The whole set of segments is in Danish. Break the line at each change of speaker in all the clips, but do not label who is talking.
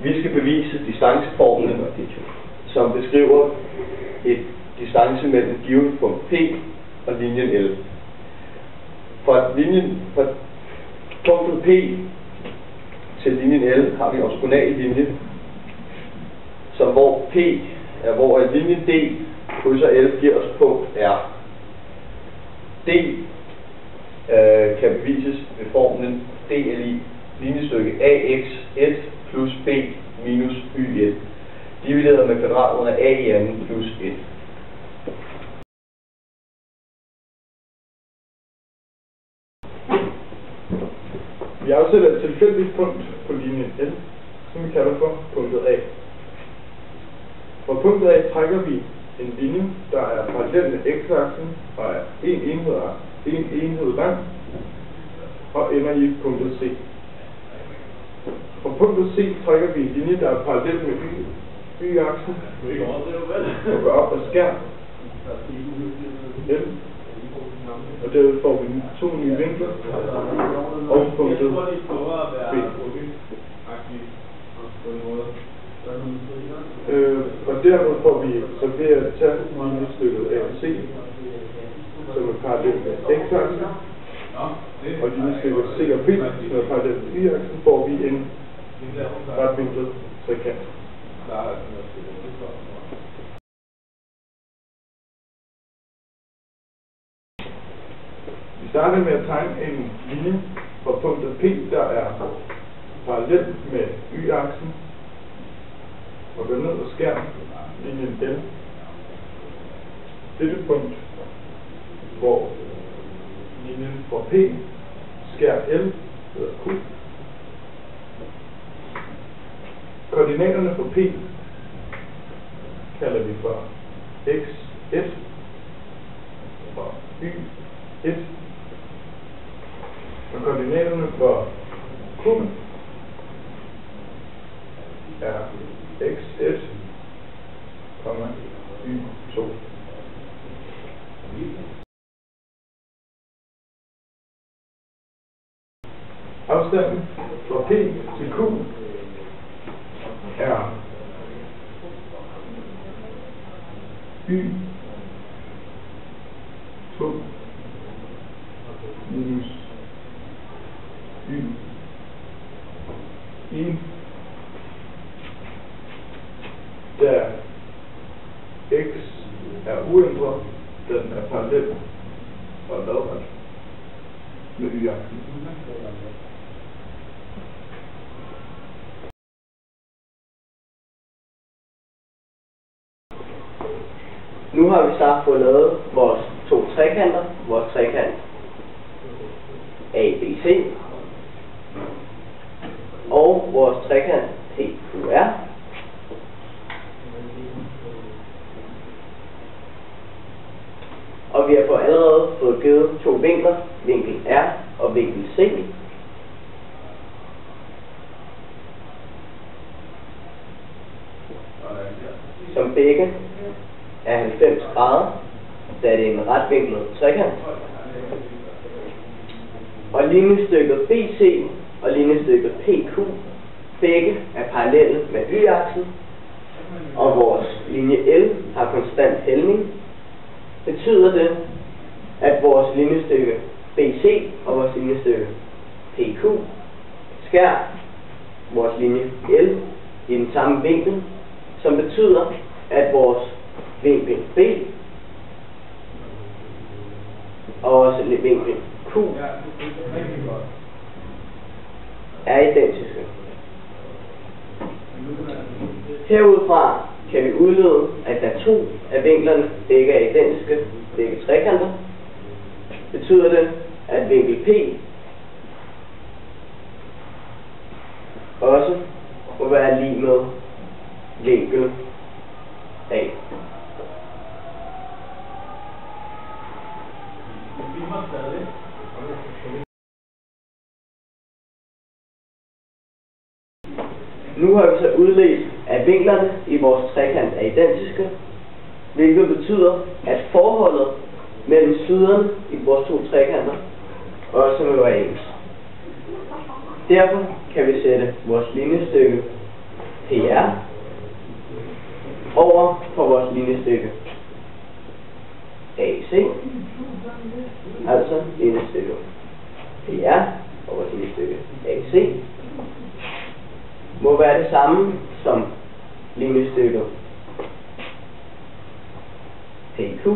Vi skal bevise distanceformlen, som beskriver et distance mellem et givet punkt P og linjen L. Fra punktet P til linjen L har vi en ortogonal linje, som hvor P er, hvor linjen D krydser L, giver os punkt R. D kan bevises ved formlen D er lig linjestykke AX1 plus B minus Y1, divideret med kvadratet af A i anden plus 1.
Vi afsætter et tilfældigt punkt på linjen L, som vi kalder for punktet A. Fra punktet A trækker vi en linje, der er parallel med x-aksen og er en enhed lang og ender i punktet C. Fra punktet C trækker vi en linje, der er parallel med y-aksen og går op og skær L, og derved får vi 2 nye vinkler og punktet B. Og dermed får vi så ved at tage linjestykket AC, som er parallelt med x-aksen, og linjestykket C og B, som er parallelt med y-aksen, får vi en retvinklet trekant. Vi starter med at tegne en linje fra punktet P, der er parallelt med y-aksen, og går ned og skærer linjen L. Dette punkt, hvor linjen fra P skærer L, hedder Q. Koordinaterne for P kalder vi for x1 og y1. Og koordinaterne for Q er x1, y2. Afstanden fra P til Q er y2 minus y1, da x er uændret, den er parallel og lodret med y-aksen.
Nu har vi så fået lavet vores 2 trekanter, vores trekant ABC og vores trekant PQR. Og vi har allerede fået givet 2 vinkler, vinkel R og vinkel C. Som begge er 90 grader, da det er en retvinklet trekant. Og linjestykket BC og linjestykket PQ begge er parallelle med y-aksen, og vores linje L har konstant hældning. Betyder det, at vores linjestykke BC og vores linjestykke PQ skærer vores linje L i den samme vinkel, som betyder, at vores vinkel B og også vinkel Q er identiske. Herudfra kan vi udlede, at da 2 af vinklerne begge er identiske, begge trekanter, betyder det, at vinkel P også må være lig med vinkel A. Nu har vi så udledt, at vinklerne i vores trekant er identiske, hvilket betyder, at forholdet mellem siderne i vores 2 trekanter også må være ens. Derfor kan vi sætte vores linjestykke PR over for vores linjestykke AC, altså linjestykket PR over vores linjestykke AC, må være det samme som linjestykket PQ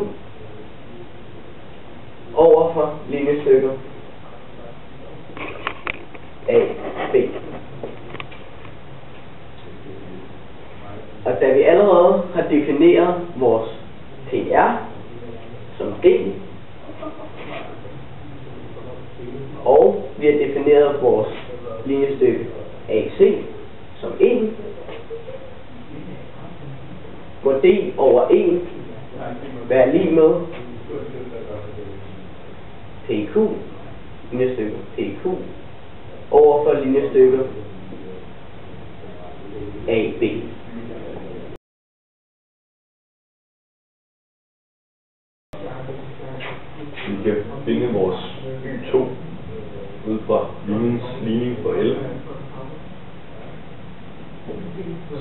over for linjestykket AB. Og da vi allerede har defineret vores PR som D, og vi har defineret vores linjestykke AC som 1, må D over 1 være lig med PQ, linjestykket PQ, over for linjestykket AB.
Vi kan finde vores Y2 ud fra linjens ligning for L,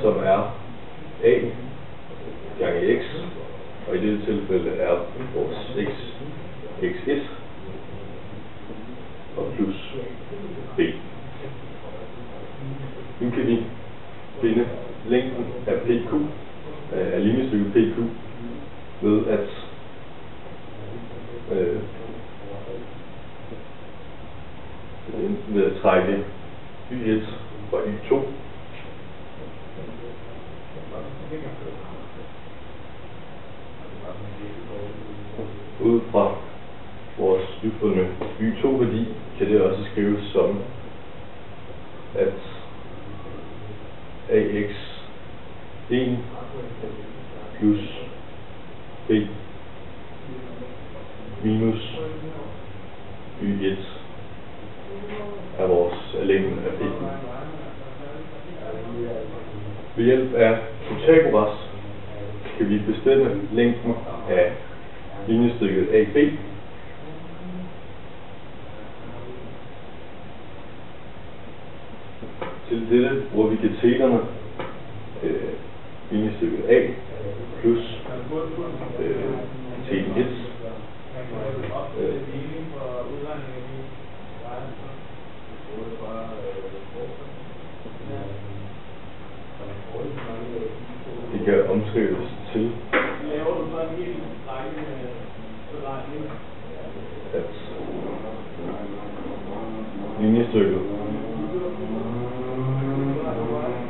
som er A gange X, og i dette tilfælde er vores X X1 og plus B. Nu kan vi finde længden af PQ, af linjestykket PQ, ved at trække Y1 fra Y2 ud fra vores nyfundne Y2-værdi kan det også skrives som at AX1 plus B minus Y1 er vores længden af PQ. Ved hjælp af Pythagoras kan vi bestemme længden af linjestykket AB. Til dette bruger vi kateterne linjestykket A plus kateten 1 det kan omskrives til at linjestykket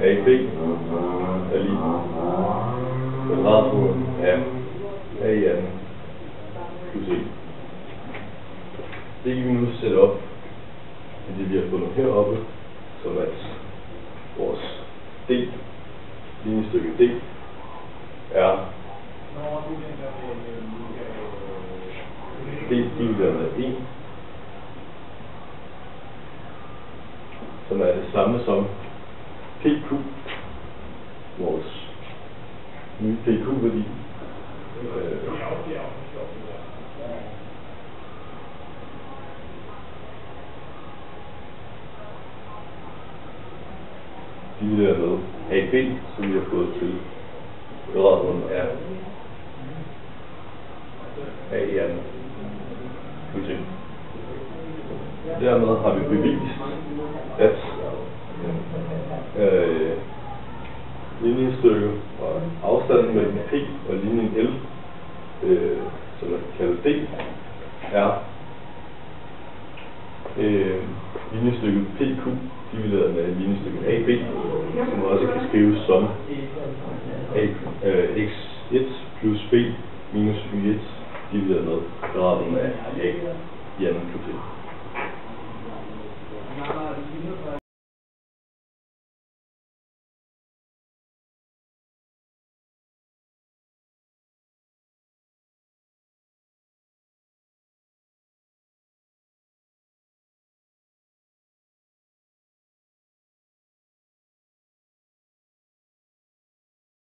AB er lig kvadratmål af A1 plus 1. Det kan vi nu sætte op i det vi har fundet heroppe, som at vores D, linjestykket D, er D divideret med 1, som er det samme som PQ, vores nye PQ-værdi. Divideret med AB, som vi har fået til kvadratmål af A1 plus 1. Dermed har vi bevist, at linjestykket og afstanden mellem P og linjen L, som er kaldet D, er linjestykket PQ divideret med linjestykket AB, som også kan skrives som X1 plus B minus Y1 divideret med graden af A i anden plus 1.